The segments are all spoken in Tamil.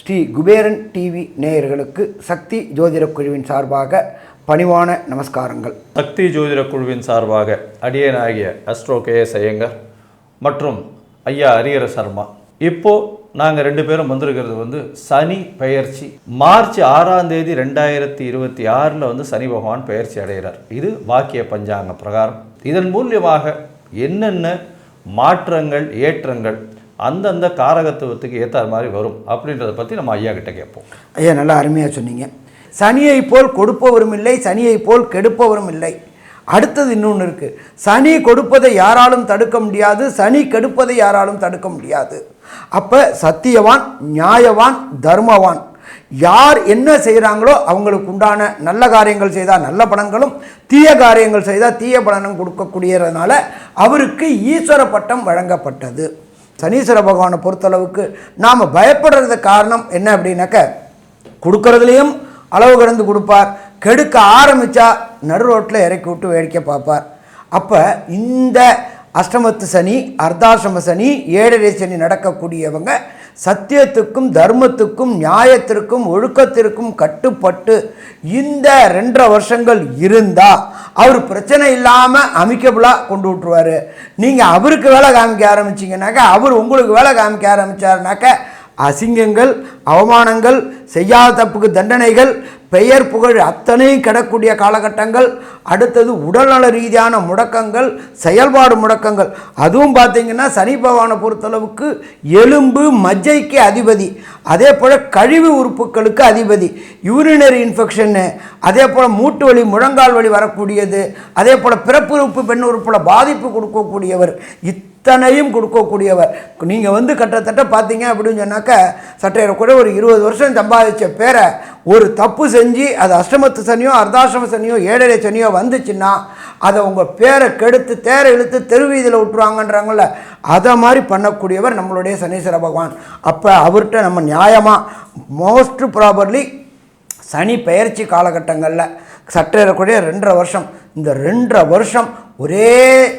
ஸ்ரீ குபேரன் டிவி நேயர்களுக்கு சக்தி ஜோதிட குழுவின் சார்பாக பணிவான நமஸ்காரங்கள். சக்தி ஜோதிட குழுவின் சார்பாக அடியனாகிய அஸ்ட்ரோ கேஎஸ் ஐயங்கர் மற்றும் ஐயா ஹரிஹர சர்மா. இப்போது நாங்கள் 2 பேரும் வந்திருக்கிறது சனி பெயர்ச்சி. மார்ச் 6ஆம் தேதி 2026 சனி பகவான் பெயர்ச்சி அடைகிறார். இது வாக்கிய பஞ்சாங்க பிரகாரம். இதன் மூலியமாக என்னென்ன மாற்றங்கள் ஏற்றங்கள் அந்தந்த காரகத்துவத்துக்கு ஏற்ற மாதிரி வரும் அப்படின்றத பற்றி நம்ம ஐயா கிட்ட கேட்போம். ஐயா நல்லா அருமையாக சொன்னீங்க. சனியை போல் கொடுப்பவரும் இல்லை, சனியை போல் கெடுப்பவரும் இல்லை. அடுத்தது இன்னொன்று இருக்குது. சனி கொடுப்பதை யாராலும் தடுக்க முடியாது, சனி கெடுப்பதை யாராலும் தடுக்க முடியாது. அப்போ சத்தியவான், நியாயவான், தர்மவான் யார் என்ன செய்கிறாங்களோ அவங்களுக்கு உண்டான நல்ல காரியங்கள் செய்தால் நல்ல பலன்களும், தீய காரியங்கள் செய்தால் தீய பலனும் கொடுக்கக்கூடியதுனால அவருக்கு ஈஸ்வர பட்டம் வழங்கப்பட்டது. சனீஸ்வர பகவானை பொறுத்தளவுக்கு நாம் பயப்படுறது காரணம் என்ன அப்படின்னாக்க, கொடுக்கறதுலேயும் அளவு கடந்து கொடுப்பார், கெடுக்க ஆரம்பித்தா நடு ரோட்டில் இறக்கி விட்டு வேடிக்கை பார்ப்பார். அப்போ இந்த அஷ்டமத்து சனி, அர்த்தாசிரம சனி, 7.5 சனி நடக்கக்கூடியவங்க சத்தியத்துக்கும் தர்மத்துக்கும் நியாயத்திற்கும் ஒழுக்கத்திற்கும் கட்டுப்பட்டு இந்த 2.5 வருஷங்கள் இருந்தால் அவர் பிரச்சனை இல்லாமல் அமிக்கபுளாக கொண்டு விட்டுருவார். நீங்கள் அவருக்கு வேலை காமிக்க ஆரம்பிச்சிங்கனாக்கா, அவர் உங்களுக்கு வேலை காமிக்க ஆரம்பித்தாருனாக்க அசிங்கங்கள், அவமானங்கள், செய்யாத தப்புக்கு தண்டனைகள், பெயர் புகழ் அத்தனையும் கிடக்கூடிய காலகட்டங்கள். அடுத்தது உடல்நல ரீதியான முடக்கங்கள், செயல்பாடு முடக்கங்கள். அதுவும் பார்த்திங்கன்னா சனி பகவானை பொறுத்தளவுக்கு எலும்பு மஜ்ஜைக்கு அதிபதி, அதே போல் கழிவு உறுப்புகளுக்கு அதிபதி, யூரினரி இன்ஃபெக்ஷன்னு, அதே போல் மூட்டு வலி, முழங்கால் வலி வரக்கூடியது, அதே போல் பிறப்பு உறுப்பு பெண் உறுப்பில் பாதிப்பு கொடுக்கக்கூடியவர், இத்தனையும் கொடுக்கக்கூடியவர். நீங்கள் கிட்டத்தட்ட பார்த்தீங்க அப்படின்னு சொன்னாக்க சட்டையில் கூட ஒரு 20 வருஷம் சம்பாதிச்ச பேரை ஒரு தப்பு செஞ்சு அது அஷ்டமத்து சனியோ அர்த்தாசிரம சனியோ 7.5 சனியோ வந்துச்சுன்னா அதை உங்கள் பேரை கெடுத்து தேரை இழுத்து தெருவீதியில் விட்டுருவாங்கன்றாங்கள, அதை மாதிரி பண்ணக்கூடியவர் நம்மளுடைய சனீஸ்வர பகவான். அப்போ அவர்கிட்ட நம்ம நியாயமாக மோஸ்ட் ப்ராபர்லி சனி பெயர்ச்சி காலகட்டங்களில் சற்றேறக்கூடிய 2.5 வருஷம், இந்த 2.5 வருஷம் ஒரே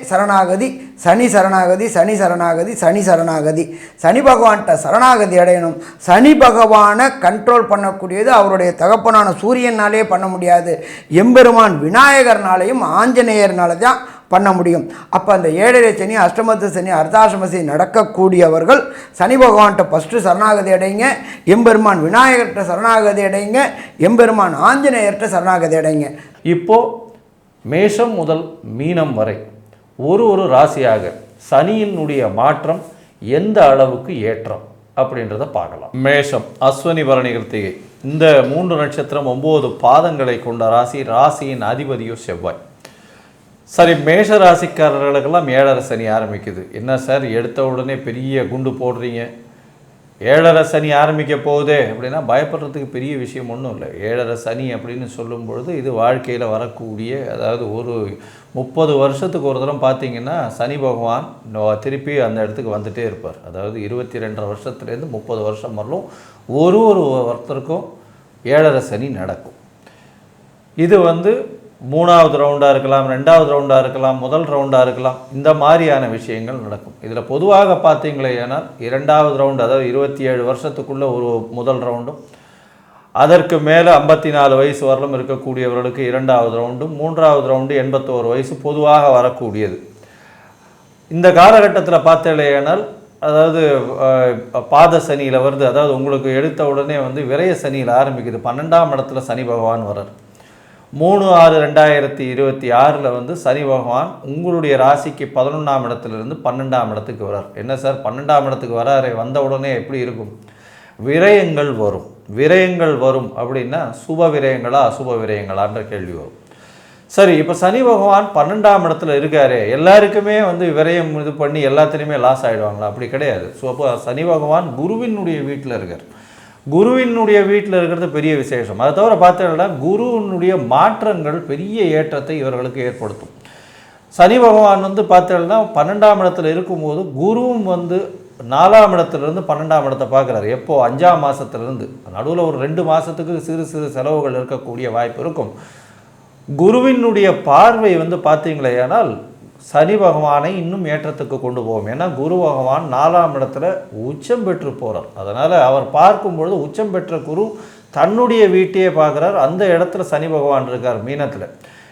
சரணாகதி, சனி சரணாகதி, சனி சரணாகதி, சனி சரணாகதி. சனி பகவான்கிட்ட சரணாகதி அடையணும். சனி பகவானை கண்ட்ரோல் பண்ணக்கூடியது அவருடைய தகப்பனான சூரியனாலே பண்ண முடியாது, எம்பெருமான் விநாயகர்னாலையும் ஆஞ்சநேயர்னால தான் பண்ண முடியும். அப்போ அந்த 7.5 சனி, அஷ்டமத்து சனி, அர்த்தாசிரம சனி நடக்கக்கூடியவர்கள் சனி பகவான்கிட்ட ஃபஸ்ட்டு சரணாகதி அடைங்க, எம்பெருமான் விநாயகர்கிட்ட சரணாகதி அடைங்க, எம்பெருமான் ஆஞ்சநேயர்கிட்ட சரணாகதி அடைங்க. இப்போது மேஷம் முதல் மீனம் வரை ஒரு ராசியாக சனியினுடைய மாற்றம் எந்த அளவுக்கு ஏற்றம் அப்படின்றத பார்க்கலாம். மேஷம் அஸ்வினி பரணி கிருத்திகை, இந்த 3 நட்சத்திரம் 9 பாதங்களை கொண்ட ராசி. ராசியின் அதிபதியோ செவ்வாய். சரி, மேஷ ராசிக்காரர்களுக்கெல்லாம் 7.5 சனி ஆரம்பிக்குது. என்ன சார் எடுத்த உடனே பெரிய குண்டு போடுறீங்க, 7.5 சனி ஆரம்பிக்க போகுதே அப்படின்னா பயப்படுறதுக்கு பெரிய விஷயம் ஒன்றும் இல்லை. 7.5 சனி அப்படின்னு சொல்லும் பொழுது இது வாழ்க்கையில் வரக்கூடிய, அதாவது ஒரு 30 வருஷத்துக்கு ஒரு தரம் பார்த்திங்கன்னா சனி பகவான் திருப்பி அந்த இடத்துக்கு வந்துகிட்டே இருப்பார். அதாவது 22.5 வருஷத்துலேருந்து 30 வருஷம் வரலும் ஒரு ஒருத்தருக்கும் 7.5 சனி நடக்கும். இது 3வது ரவுண்டாக இருக்கலாம், 2வது ரவுண்டாக இருக்கலாம், முதல் ரவுண்டாக இருக்கலாம். இந்த மாதிரியான விஷயங்கள் நடக்கும். இதில் பொதுவாக பார்த்தீங்களே ஏன்னால் 2வது ரவுண்டு, அதாவது 27 வருஷத்துக்குள்ளே ஒரு முதல் ரவுண்டும், அதற்கு மேலே 54 வயசு வரலும் இருக்கக்கூடியவர்களுக்கு 2வது ரவுண்டும், 3வது ரவுண்டு 81 வயசு பொதுவாக வரக்கூடியது. இந்த காலகட்டத்தில் பார்த்தேனால் அதாவது பாத சனியில் வருது. அதாவது உங்களுக்கு எடுத்த உடனே விரய சனியில் ஆரம்பிக்குது. 12ஆம் இடத்துல சனி பகவான் வர்றார். 3/6/2026 சனி பகவான் உங்களுடைய ராசிக்கு 11ஆம் இடத்துலேருந்து 12ஆம் இடத்துக்கு வரார். என்ன சார் 12ஆம் இடத்துக்கு வராரு, வந்த உடனே எப்படி இருக்கும்? விரயங்கள் வரும். விரயங்கள் வரும் அப்படின்னா சுப விரயங்களா அசுப விரயங்களான்ற கேள்வி வரும். சரி, இப்போ சனி பகவான் 12ஆம் இடத்துல இருக்காரு, எல்லாருக்குமே விரயம் இது பண்ணி எல்லாத்துலேயுமே லாஸ் ஆகிடுவாங்களா? அப்படி கிடையாது. ஸோ அப்போ சனி பகவான் குருவினுடைய வீட்டில் இருக்கார். குருவினுடைய வீட்டில் இருக்கிறது பெரிய விசேஷம். அதை தவிர பார்த்தீங்கன்னா குருவினுடைய மாற்றங்கள் பெரிய ஏற்றத்தை இவர்களுக்கு ஏற்படுத்தும். சனி பகவான் பார்த்தீங்கன்னா 12ஆம் இடத்துல இருக்கும்போது குருவும் 4ஆம் இடத்துலேருந்து 12ஆம் இடத்தை பார்க்குறாரு. எப்போது? 5ஆம் மாதத்துலேருந்து. நடுவில் ஒரு 2 மாதத்துக்கு சிறு சிறு செலவுகள் இருக்கக்கூடிய வாய்ப்பு இருக்கும். குருவினுடைய பார்வை பார்த்தீங்களேனால் சனி பகவானை இன்னும் ஏற்றத்துக்கு கொண்டு போகும். ஏன்னா குரு பகவான் 4ஆம் இடத்துல உச்சம் பெற்று போகிறார். அதனால் அவர் பார்க்கும்பொழுது உச்சம் பெற்ற குரு தன்னுடைய வீட்டையே பார்க்குறார். அந்த இடத்துல சனி பகவான் இருக்கார் மீனத்தில்.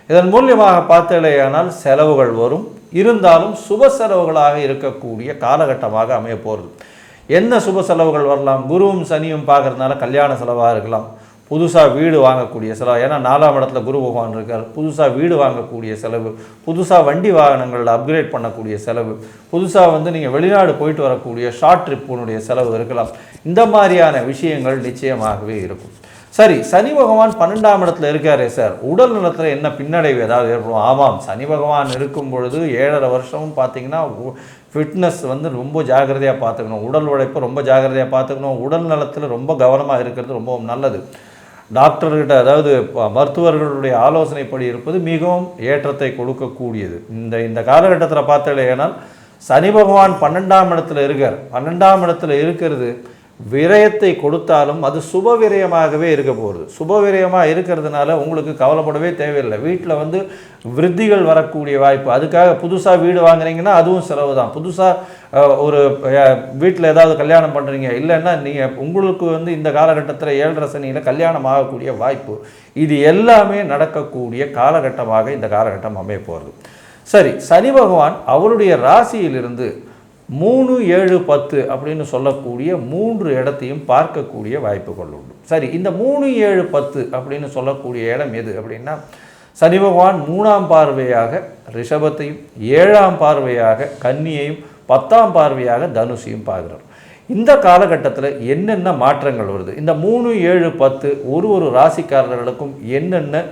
இதன் மூலியமாக பார்த்தலையானால் செலவுகள் வரும். இருந்தாலும் சுப செலவுகளாக இருக்கக்கூடிய காலகட்டமாக அமைய போகிறது. என்ன சுப செலவுகள் வரலாம்? குருவும் சனியும் பார்க்குறதுனால கல்யாண செலவாக இருக்கலாம், புதுசாக வீடு வாங்கக்கூடிய செலவு. ஏன்னா 4ஆம் இடத்துல குரு பகவான் இருக்கார். புதுசாக வீடு வாங்கக்கூடிய செலவு, புதுசாக வண்டி வாகனங்களில் அப்கிரேட் பண்ணக்கூடிய செலவு, புதுசாக நீங்கள் வெளிநாடு போயிட்டு வரக்கூடிய ஷார்ட் ட்ரிப்புனுடைய செலவு இருக்கலாம். இந்த மாதிரியான விஷயங்கள் நிச்சயமாகவே இருக்கும். சரி, சனி பகவான் 12ஆம் இடத்துல இருக்காரே சார், உடல் நலத்தில் என்ன பின்னடைவு ஏதாவது ஏற்படும்? ஆமாம், சனி பகவான் இருக்கும் பொழுது 7.5 வருஷமும் பார்த்தீங்கன்னா ஃபிட்னஸ் ரொம்ப ஜாகிரதையாக பார்த்துக்கணும், உடல் உழைப்பை ரொம்ப ஜாகிரதையாக பார்த்துக்கணும், உடல் நலத்தில் ரொம்ப கவனமாக இருக்கிறது ரொம்ப நல்லது. டாக்டர்கிட்ட அதாவது மருத்துவர்களுடைய ஆலோசனைப்படி இருப்பது மிகவும் ஏற்றத்தை கொடுக்கக்கூடியது. இந்த காலகட்டத்தில் பார்த்தேனால் சனி பகவான் 12ஆம் இடத்துல இருக்கார். 12ஆம் இடத்துல இருக்கிறது விரயத்தை கொடுத்தாலும் அது சுப விரயமாகவே இருக்க போகிறது. சுப விரயமாக இருக்கிறதுனால உங்களுக்கு கவலைப்படவே தேவையில்லை. வீட்டில் விருத்திகள் வரக்கூடிய வாய்ப்பு. அதுக்காக புதுசாக வீடு வாங்குறீங்கன்னா அதுவும் செலவு தான். புதுசாக ஒரு வீட்டில் ஏதாவது கல்யாணம் பண்ணுறீங்க, இல்லைன்னா நீங்கள் உங்களுக்கு இந்த காலகட்டத்தில் 7.5 சனியில் கல்யாணம் ஆகக்கூடிய வாய்ப்பு, இது எல்லாமே நடக்கக்கூடிய காலகட்டமாக இந்த காலகட்டம் அமைய போகிறது. சரி, சனி பகவான் அவருடைய ராசியிலிருந்து 3, 7, 10 அப்படின்னு சொல்லக்கூடிய 3 இடத்தையும் பார்க்கக்கூடிய வாய்ப்புகள் உண்டு. சரி, இந்த 3, 7, 10 அப்படின்னு சொல்லக்கூடிய இடம் எது அப்படின்னா, சனி பகவான் 3ஆம் பார்வையாக ரிஷபத்தையும், 7ஆம் பார்வையாக கன்னியையும், 10ஆம் பார்வையாக தனுஷையும் பார்க்குறார். இந்த காலகட்டத்தில் என்னென்ன மாற்றங்கள் வருது? இந்த 3, 7, 10 ஒரு ராசிக்காரர்களுக்கும் என்னென்ன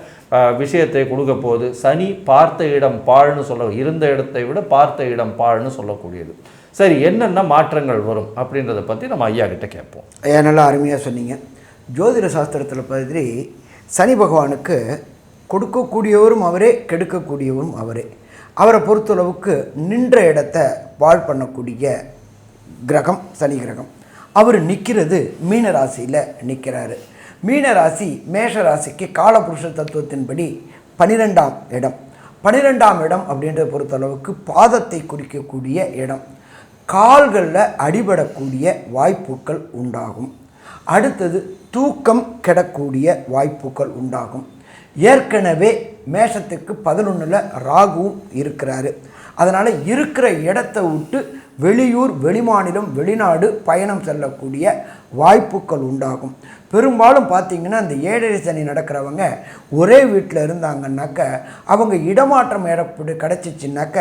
விஷயத்தை கொடுக்க போகுது? சனி பார்த்த இடம் பாழ்னு இருந்த இடத்தை விட பார்த்த இடம் பாழ்னு சொல்லக்கூடியது. சரி, என்னென்ன மாற்றங்கள் வரும் அப்படின்றத பற்றி நம்ம ஐயா கிட்ட கேட்போம். ஐயா நல்லா அருமையாக சொன்னீங்க. ஜோதிட சாஸ்திரத்தில் பற்றி சனி பகவானுக்கு கொடுக்கக்கூடியவரும் அவரே, கெடுக்கக்கூடியவரும் அவரே. அவரை பொறுத்தளவுக்கு நின்ற இடத்தை பாழ் பண்ணக்கூடிய கிரகம் சனி கிரகம். அவர் நிற்கிறது மீன ராசியில் நிற்கிறாரு. மீன ராசி மேஷ ராசிக்கு காலபுருஷ தத்துவத்தின்படி 12ஆம் இடம். 12ஆம் இடம் அப்படின்றத பொறுத்தளவுக்கு பாதத்தை குறிக்கக்கூடிய இடம். கால்களில் அடிபடக்கூடிய வாய்ப்புகள் உண்டாகும். அடுத்தது தூக்கம் கெடக்கூடிய வாய்ப்புகள் உண்டாகும். ஏற்கனவே மேஷத்துக்கு 11ல் ராகுவும் இருக்கிறாரு. அதனால் இருக்கிற இடத்த விட்டு வெளியூர், வெளிமாநிலம், வெளிநாடு பயணம் செல்லக்கூடிய வாய்ப்புகள் உண்டாகும். பெரும்பாலும் பார்த்திங்கன்னா இந்த 7.5 சனி நடக்கிறவங்க ஒரே வீட்டில் இருந்தாங்கன்னாக்க அவங்க இடமாற்றம் கிடச்சிச்சின்னாக்க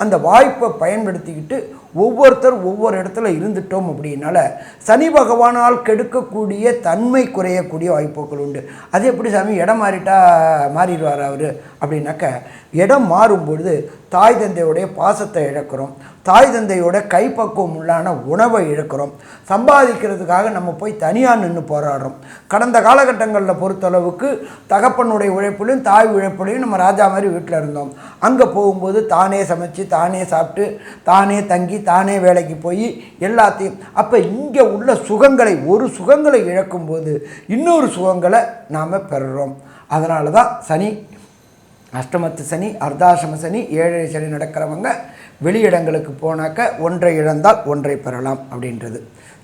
அந்த வாய்ப்பை பயன்படுத்திக்கிட்டு ஒவ்வொருத்தர் ஒவ்வொரு இடத்துல இருந்துட்டோம் அப்படின்னால சனி பகவானால் கெடுக்கக்கூடிய தன்மை குறையக்கூடிய வாய்ப்புகள் உண்டு. அது எப்படி சாமி இடம் மாறிடுவார் அவர் அப்படின்னாக்க, இடம் மாறும்பொழுது தாய் தந்தையுடைய பாசத்தை இழக்கிறோம், தாய் தந்தையோட கைப்பக்குவம் உள்ளான உணவை இழக்கிறோம். சம்பாதிக்கிறதுக்காக நம்ம போய் தனியாக நின்று போராடுறோம். கடந்த காலகட்டங்களில் பொறுத்தளவுக்கு தகப்பனுடைய உழைப்புலையும் தாய் உழைப்புலையும் நம்ம ராஜா மாதிரி வீட்டில் இருந்தோம். அங்கே போகும்போது தானே சமைச்சு, தானே சாப்பிட்டு, தானே தங்கி, தானே வேலைக்கு போய் எல்லாத்தையும். அப்போ இங்கே உள்ள ஒரு சுகங்களை இழக்கும்போது இன்னொரு சுகங்களை நாம் பெறுறோம். அதனால தான் சனி, அஷ்டமத்து சனி, அர்த்தாசிரம சனி, 7.5 சனி நடக்கிறவங்க வெளியிடங்களுக்கு போனாக்க ஒன்றை இழந்தால் ஒன்றை பெறலாம் அப்படின்றது.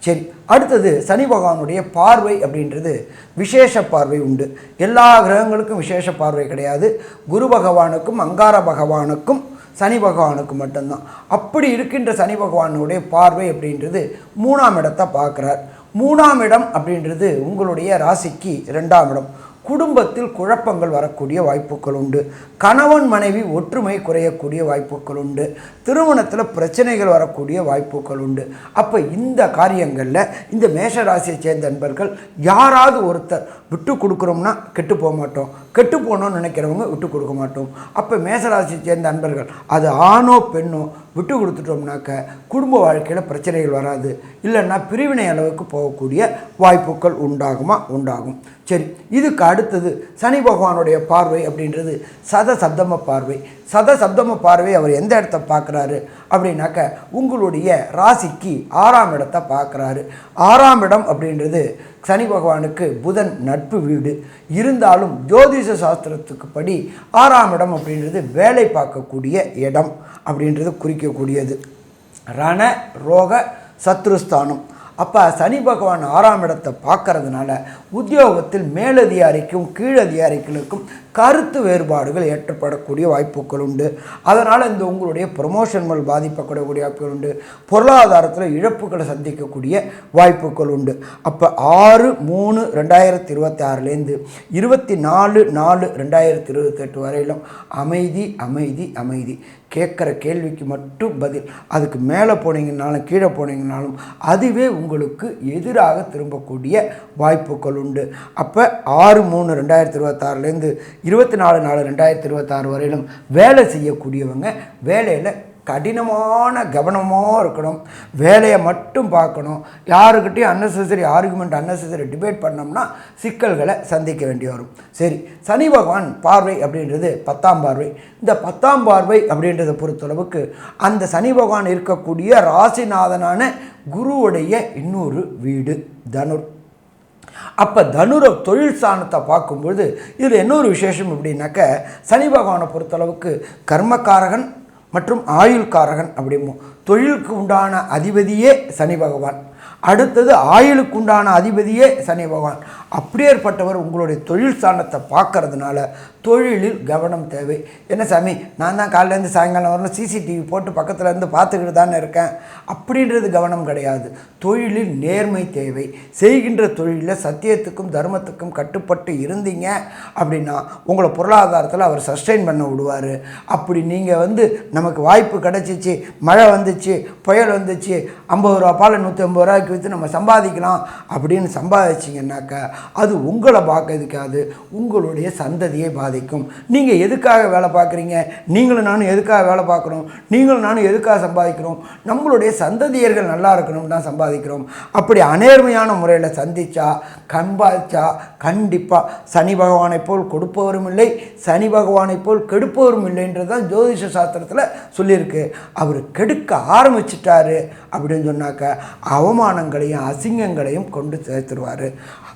சரி, அடுத்தது சனி பகவானுடைய பார்வை அப்படின்றது விசேஷ பார்வை உண்டு. எல்லா கிரகங்களுக்கும் விசேஷ பார்வை கிடையாது. குரு பகவானுக்கும் அங்கார பகவானுக்கும் சனி பகவானுக்கு மட்டும்தான். அப்படி இருக்கின்ற சனி பகவானுடைய பார்வை அப்படின்றது 3ஆம் இடத்தை பார்க்குறார். 3ஆம் இடம் அப்படின்றது உங்களுடைய ராசிக்கு 2ஆம் இடம். குடும்பத்தில் குழப்பங்கள் வரக்கூடிய வாய்ப்புகள் உண்டு. கணவன் மனைவி ஒற்றுமை குறையக்கூடிய வாய்ப்புகள் உண்டு. திருமணத்தில் பிரச்சனைகள் வரக்கூடிய வாய்ப்புகள் உண்டு. அப்போ இந்த காரியங்களில் இந்த மேஷராசியை சேர்ந்த நண்பர்கள் யாராவது ஒருத்தர் விட்டு கொடுக்குறோம்னா கெட்டு போக மாட்டோம், கெட்டு போகணும்னு நினைக்கிறவங்க விட்டு கொடுக்க மாட்டோம். அப்போ மேஷராசியை சேர்ந்த நண்பர்கள் அது ஆணோ பெண்ணோ விட்டு கொடுத்துட்டோம்னாக்க குடும்ப வாழ்க்கையில் பிரச்சனைகள் வராது. இல்லைன்னா பிரிவினை அளவுக்கு போகக்கூடிய வாய்ப்புகள் உண்டாகும். சரி, இதுக்கு அடுத்தது சனி பகவானுடைய பார்வை அப்படின்றது சதசப்தம பார்வை. சதசப்தம பார்வை அவர் எந்த இடத்த பார்க்குறாரு அப்படின்னாக்க உங்களுடைய ராசிக்கு 6ஆம் இடத்தை பார்க்குறாரு. 6ஆம் இடம் அப்படின்றது சனி பகவானுக்கு புதன் நட்பு வீடு. இருந்தாலும் ஜோதிஷ சாஸ்திரத்துக்கு படி 6ஆம் இடம் அப்படின்றது வேலை பார்க்கக்கூடிய இடம் அப்படின்றது குறிக்கக்கூடியது. ரண ரோக சத்ருஸ்தானம். அப்போ சனி பகவான் 6ஆம் இடத்தை பார்க்கறதுனால உத்தியோகத்தில் மேலதிகாரிக்கும் கீழதிகாரிகளுக்கும் கருத்து வேறுபாடுகள் ஏற்படக்கூடிய வாய்ப்புகள் உண்டு. அதனால் இந்த உங்களுடைய ப்ரொமோஷன்கள் பாதிப்படக்கூடிய வாய்ப்புகள் உண்டு. பொருளாதாரத்தில் இழப்புகளை சந்திக்கக்கூடிய வாய்ப்புகள் உண்டு. அப்போ 6/3/2026 24/4/2028 வரையிலும் அமைதி அமைதி அமைதி. கேட்குற கேள்விக்கு மட்டும் பதில். அதுக்கு மேலே போனீங்கன்னாலும் கீழே போனீங்கன்னாலும் அதுவே உங்களுக்கு எதிராக திரும்பக்கூடிய வாய்ப்புகள் உண்டு. அப்போ 6/3/2026 24/4/2026 வரையிலும் வேலை செய்யக்கூடியவங்க வேலையில் கடினமான கவனமாக இருக்கணும். வேலையை மட்டும் பார்க்கணும். யாருக்கிட்டையும் அன்னெசரி ஆர்குமெண்ட் அன்னெசரி டிபேட் பண்ணோம்னா சிக்கல்களை சந்திக்க வேண்டி வரும். சரி, சனி பகவான் பார்வை அப்படின்றது 10ஆம் பார்வை. இந்த 10ஆம் பார்வை அப்படின்றத பொறுத்தளவுக்கு அந்த சனி பகவான் இருக்கக்கூடிய ராசிநாதனான குருவுடைய இன்னொரு வீடு தனுர். அப்போ தனுர தொழில் ஸ்தானத்தை பார்க்கும்பொழுது இதில் இன்னொரு விசேஷம் எப்படின்னாக்க சனி பகவானை பொறுத்தளவுக்கு கர்மக்காரகன் மற்றும் ஆயுள்காரகன் அப்படிமோ. தொழிலுக்கு உண்டான அதிபதியே சனி பகவான். அடுத்தது ஆயுளுக்கு உண்டான அதிபதியே சனி பகவான். அப்படியேற்பட்டவர் உங்களுடைய தொழில் ஸ்தானத்தை பார்க்கறதுனால தொழிலில் கவனம் தேவை. என்ன சாமி, நான் தான் காலையிலேருந்து சாயங்காலம் வரணும் சிசிடிவி போட்டு பக்கத்தில் இருந்து பார்த்துக்கிட்டு தானே இருக்கேன் அப்படின்றது கவனம் கிடையாது. தொழிலில் நேர்மை தேவை. செய்கின்ற தொழிலில் சத்தியத்துக்கும் தர்மத்துக்கும் கட்டுப்பட்டு இருந்தீங்க அப்படின்னா உங்களை பொருளாதாரத்தில் அவர் சஸ்டெயின் பண்ண விடுவார். அப்படி நீங்கள் நமக்கு வாய்ப்பு கிடச்சிச்சு, மழை வந்துச்சு, புயல் வந்துச்சு, 50 ரூபா பால் 150 ரூபாய்க்கு விற்று நம்ம சம்பாதிக்கலாம் அப்படின்னு சம்பாதிச்சிங்கன்னாக்கா அது உங்களை பார்க்கறதுக்காது, உங்களுடைய சந்ததியை பாதிக்கும். நீங்கள் எதுக்காக வேலை பார்க்குறீங்க, நீங்களும் நானும் எதுக்காக வேலை பார்க்குறோம், நீங்களும் நானும் எதுக்காக சம்பாதிக்கிறோம், நம்மளுடைய சந்ததியர்கள் நல்லா இருக்கணும் தான் சம்பாதிக்கிறோம். அப்படி அநேர்மையான முறையில் சந்திச்சா கண்டிப்பாக சனி பகவானை போல் கொடுப்பவரும் இல்லை, சனி பகவானை போல் கெடுப்பவரும் இல்லைன்றது தான் ஜோதிஷ சாஸ்திரத்தில் சொல்லியிருக்கு. அவர் கெடுக்க ஆரம்பிச்சிட்டாரு அப்படின்னு சொன்னாக்க அவமானங்களையும் அசிங்கங்களையும் கொண்டு சேர்த்துருவார்.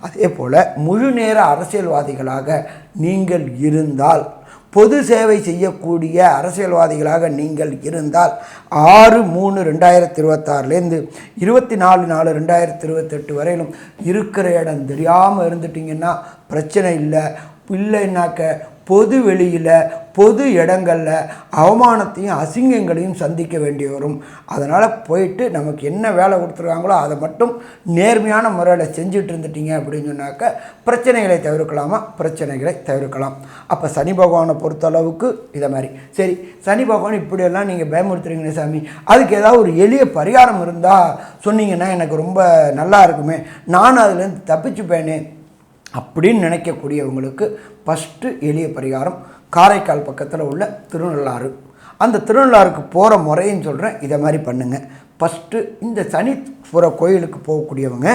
அதே போல் முழு நேர அரசியல்வாதிகளாக நீங்கள் இருந்தால், பொது சேவை செய்யக்கூடிய அரசியல்வாதிகளாக நீங்கள் இருந்தால் 6/3/2026 24/4/2028 வரையிலும் இருக்கிற இடம் தெரியாமல் இருந்துட்டிங்கன்னா பிரச்சனை இல்லை. இல்லைன்னாக்க பொது வெளியில் பொது இடங்களில் அவமானத்தையும் அசிங்கங்களையும் சந்திக்க வேண்டி வரும். அதனால் போயிட்டு நமக்கு என்ன வேலை கொடுத்துருக்காங்களோ அதை மட்டும் நேர்மையான முறையில் செஞ்சுட்டு இருந்துட்டீங்க அப்படின்னு சொன்னாக்க பிரச்சனைகளை தவிர்க்கலாமா, பிரச்சனைகளை தவிர்க்கலாம். அப்போ சனி பகவானை பொறுத்தளவுக்கு இதை மாதிரி. சரி, சனி பகவான் இப்படியெல்லாம் நீங்கள் பயமுறுத்துறீங்களே சாமி, அதுக்கு ஏதாவது ஒரு எளிய பரிகாரம் இருந்தால் சொன்னீங்கன்னா எனக்கு ரொம்ப நல்லா இருக்குமே, நான் அதுலேருந்து தப்பிச்சுப்பேனே அப்படின்னு நினைக்கக்கூடியவங்களுக்கு ஃபஸ்ட்டு எளிய பரிகாரம் காரைக்கால் பக்கத்தில் உள்ள திருநள்ளாறு. அந்த திருநள்ளாறுக்கு போகிற முறைன்னு சொல்கிறேன். இதை மாதிரி பண்ணுங்கள். ஃபஸ்ட்டு இந்த சனீஸ்வர கோயிலுக்கு போகக்கூடியவங்க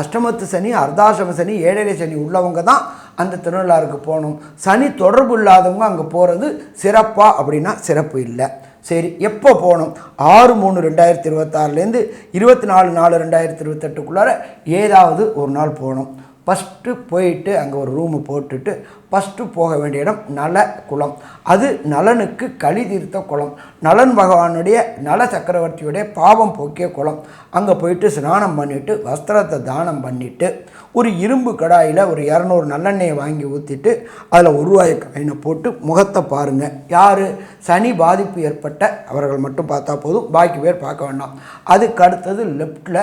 அஷ்டமத்து சனி, அர்த்தாசிரம சனி, ஏழரை சனி உள்ளவங்க தான் அந்த திருநள்ளாறுக்கு போகணும். சனி தொடர்பு இல்லாதவங்க அங்கே போகிறது சிறப்பா அப்படின்னா சிறப்பு இல்லை. சரி, எப்போ போகணும்? 6/3/2026 24/4/2028 ஏதாவது ஒரு நாள் போகணும். ஃபஸ்ட்டு போயிட்டு அங்கே ஒரு ரூமு போட்டுட்டு ஃபஸ்ட்டு போக வேண்டிய இடம் நல குளம். அது நலனுக்கு களி தீர்த்த குளம். நலன் பகவானுடைய நல சக்கரவர்த்தியுடைய பாவம் போக்கிய குளம். அங்கே போயிட்டு ஸ்நானம் பண்ணிவிட்டு வஸ்திரத்தை தானம் பண்ணிவிட்டு ஒரு இரும்பு கடாயில் ஒரு 200 நல்லெண்ணெயை வாங்கி ஊற்றிட்டு அதில் 1 ரூபாய் காயினை போட்டு முகத்தை பாருங்கள். யார்? சனி பாதிப்பு ஏற்பட்ட அவர்கள் மட்டும் பார்த்தா போதும், பாக்கி பேர் பார்க்க வேண்டாம். அதுக்கு அடுத்தது லெஃப்டில்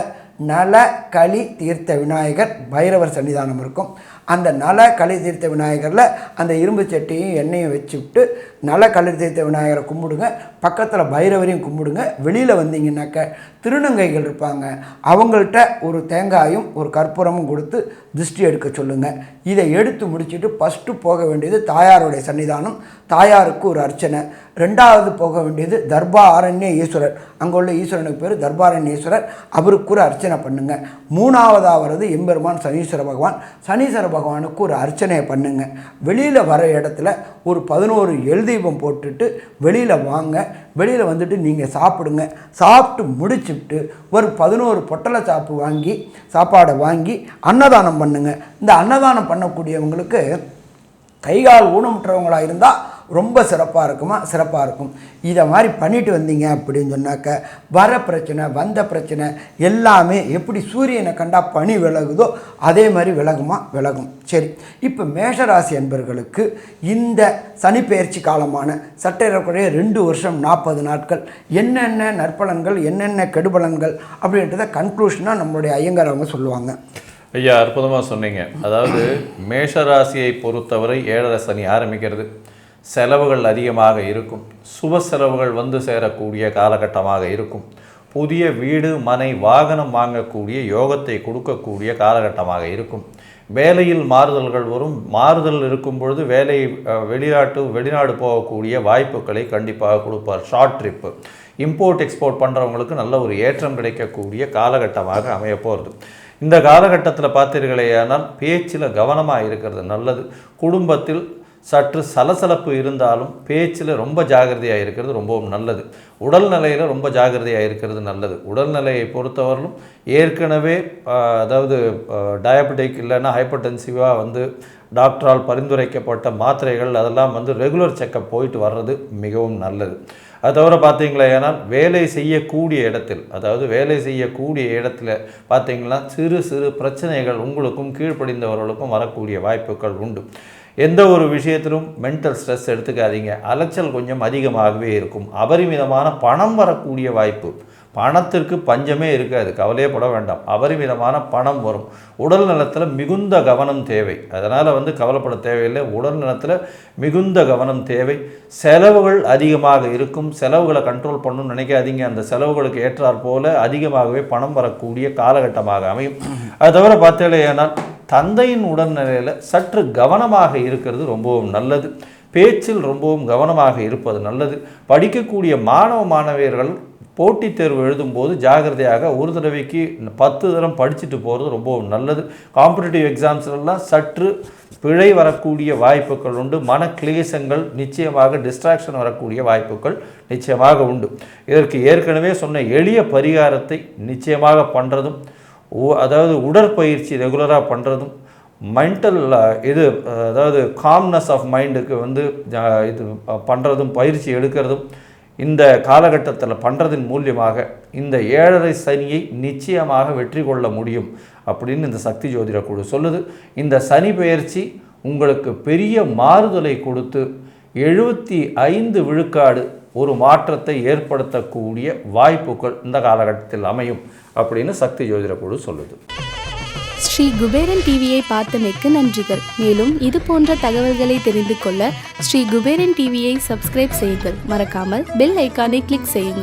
நல களி தீர்த்த விநாயகர் பைரவர் சன்னிதானம் இருக்கும். அந்த நல களி தீர்த்த விநாயகரில் அந்த இரும்பு சட்டியும் எண்ணெயும் வச்சுவிட்டு நல களி தீர்த்த விநாயகரை கும்பிடுங்க. பக்கத்தில் பைரவரையும் கும்பிடுங்க. வெளியில் வந்தீங்கன்னாக்க திருநங்கைகள் இருப்பாங்க, அவங்கள்ட்ட ஒரு தேங்காயும் ஒரு கற்பூரமும் கொடுத்து திருஷ்டி எடுக்க சொல்லுங்கள். இதை எடுத்து முடிச்சுட்டு ஃபஸ்ட்டு போக வேண்டியது தாயாருடைய சன்னிதானம். தாயாருக்கு ஒரு அர்ச்சனை. 2வது போக வேண்டியது தர்பாரண்ய ஈஸ்வரர். அங்கே உள்ள ஈஸ்வரனுக்கு பேர் தர்பாரண்ய ஈஸ்வரர், அவருக்கு ஒரு அர்ச்சனை பண்ணுங்கள். 3வதாவது எம்பெருமான் சனீஸ்வர பகவான். சனீஸ்வர பகவானுக்கு ஒரு அர்ச்சனையை பண்ணுங்க. வெளியில் வர இடத்துல ஒரு 11 எழுதி தீபம் போட்டுட்டு வெளியில் வாங்க. வெளியில் வந்துட்டு நீங்கள் சாப்பிடுங்க. சாப்பிட்டு முடிச்சுட்டு ஒரு 11 பொட்டலை சாப்பாடை வாங்கி அன்னதானம் பண்ணுங்க. இந்த அன்னதானம் பண்ணக்கூடியவங்களுக்கு கைகால் ஊனமுற்றவங்களாக இருந்தால் ரொம்ப சிறப்பாக இருக்கும். இதை மாதிரி பண்ணிட்டு வந்தீங்க அப்படின்னு சொன்னாக்க வர பிரச்சனை வந்த பிரச்சனை எல்லாமே எப்படி சூரியனை கண்டா பனி விலகுதோ அதே மாதிரி விலகும். சரி, இப்போ மேஷராசி அன்பர்களுக்கு இந்த சனிப்பெயர்ச்சி காலமான சற்றேறக்குறைய 2 வருஷம் 40 நாட்கள் என்னென்ன நற்பலன்கள் என்னென்ன கெடுபலன்கள் அப்படின்றத கன்க்ளூஷனாக நம்மளுடைய ஐயங்கார் அவங்க சொல்லுவாங்க. ஐயா, அற்புதமாக சொன்னீங்க. அதாவது மேஷராசியை பொறுத்தவரை 7.5 சனி ஆரம்பிக்கிறது. செலவுகள் அதிகமாக இருக்கும். சுப செலவுகள் வந்து சேரக்கூடிய காலகட்டமாக இருக்கும். புதிய வீடு மனை வாகனம் வாங்கக்கூடிய யோகத்தை கொடுக்கக்கூடிய காலகட்டமாக இருக்கும். வேலையில் மாறுதல்கள் வரும். மாறுதல் இருக்கும் பொழுது வேலை வெளிநாடு போகக்கூடிய வாய்ப்புகளை கண்டிப்பாக கொடுப்பார். ஷார்ட் ட்ரிப்பு, இம்போர்ட் எக்ஸ்போர்ட் பண்ணுறவங்களுக்கு நல்ல ஒரு ஏற்றம் கிடைக்கக்கூடிய காலகட்டமாக அமைய போகிறது. இந்த காலகட்டத்தில் பார்த்தீர்களேயானால் பேச்சில் கவனமாக இருக்கிறது நல்லது. குடும்பத்தில் சற்று சலசலப்பு இருந்தாலும் பேச்சில் ரொம்ப ஜாகிரதையாக இருக்கிறது ரொம்பவும் நல்லது. உடல்நிலையில் ரொம்ப ஜாகிரதையாக இருக்கிறது நல்லது. உடல்நிலையை பொறுத்தவரையிலும் ஏற்கனவே அதாவது டயபெட்டிக் இல்லைன்னா ஹைப்பர்டென்சிவாக வந்து டாக்டரால் பரிந்துரைக்கப்பட்ட மாத்திரைகள் அதெல்லாம் வந்து ரெகுலர் செக்கப் போயிட்டு வர்றது மிகவும் நல்லது. அது தவிர பார்த்தீங்களா, ஏன்னா வேலை செய்யக்கூடிய இடத்துல பார்த்தீங்கன்னா சிறு சிறு பிரச்சனைகள் உங்களுக்கும் கீழ்ப்படிந்தவர்களுக்கும் வரக்கூடிய வாய்ப்புகள் உண்டு. எந்த ஒரு விஷயத்திலும் மென்டல் ஸ்ட்ரெஸ் எடுத்துக்காதீங்க. அலைச்சல் கொஞ்சம் அதிகமாகவே இருக்கும். அபரிமிதமான பணம் வரக்கூடிய வாய்ப்பு. பணத்திற்கு பஞ்சமே இருக்காது, கவலையே பட வேண்டாம். அபரிமிதமான பணம் வரும். உடல் நலத்தில் மிகுந்த கவனம் தேவை. அதனால் வந்து கவலைப்பட தேவையில்லை. உடல் நலத்தில் மிகுந்த கவனம் தேவை. செலவுகள் அதிகமாக இருக்கும். செலவுகளை கண்ட்ரோல் பண்ணணும்னு நினைக்காதீங்க. அந்த செலவுகளுக்கு ஏற்றாற் போல அதிகமாகவே பணம் வரக்கூடிய காலகட்டமாக அமையும். அது தவிர பார்த்தீங்கன்னா தந்தையின் உடல்நிலையில் சற்று கவனமாக இருக்கிறது ரொம்பவும் நல்லது. பேச்சில் ரொம்பவும் கவனமாக இருப்பது நல்லது. படிக்கக்கூடிய மாணவியர்கள் போட்டித் தேர்வு எழுதும்போது ஜாகிரதையாக ஒரு தடவைக்கு 10 தரம் படிச்சுட்டு போகிறது ரொம்பவும் நல்லது. காம்படிட்டிவ் எக்ஸாம்ஸ்லாம் சற்று பிழை வரக்கூடிய வாய்ப்புகள் உண்டு. மன கிளேசங்கள் நிச்சயமாக டிஸ்ட்ராக்ஷன் வரக்கூடிய வாய்ப்புகள் நிச்சயமாக உண்டு. இதற்கு ஏற்கனவே சொன்ன எளிய பரிகாரத்தை நிச்சயமாக பண்ணுறதும், அதாவது உடற்பயிற்சி ரெகுலராக பண்ணுறதும், மென்டல் அதாவது காம்னஸ் ஆஃப் மைண்டுக்கு வந்து இது பண்ணுறதும், பயிற்சி எடுக்கிறதும் இந்த காலகட்டத்தில் பண்ணுறதன் மூலியமாக இந்த 7.5 சனியை நிச்சயமாக வெற்றி கொள்ள முடியும் அப்படின்னு இந்த சக்தி ஜோதிட குழு சொல்லுது. இந்த சனி பெயர்ச்சி உங்களுக்கு பெரிய மாறுதலை கொடுத்து 75 விழுக்காடு ஒரு மாற்றத்தை ஏற்படுத்தக்கூடிய வாய்ப்புகள் இந்த காலகட்டத்தில் அமையும் அப்படின்னு சக்தி ஜோதிட குழு சொல்லுது. ஸ்ரீ குபேரன் டிவியை பார்த்தமைக்கு நன்றிகள். மேலும் இது போன்ற தகவல்களை தெரிந்து கொள்ள ஸ்ரீ குபேரன் டிவியை சப்ஸ்கிரைப் செய்யுங்கள். மறக்காமல் பெல் ஐக்கானை கிளிக் செய்யுங்கள்.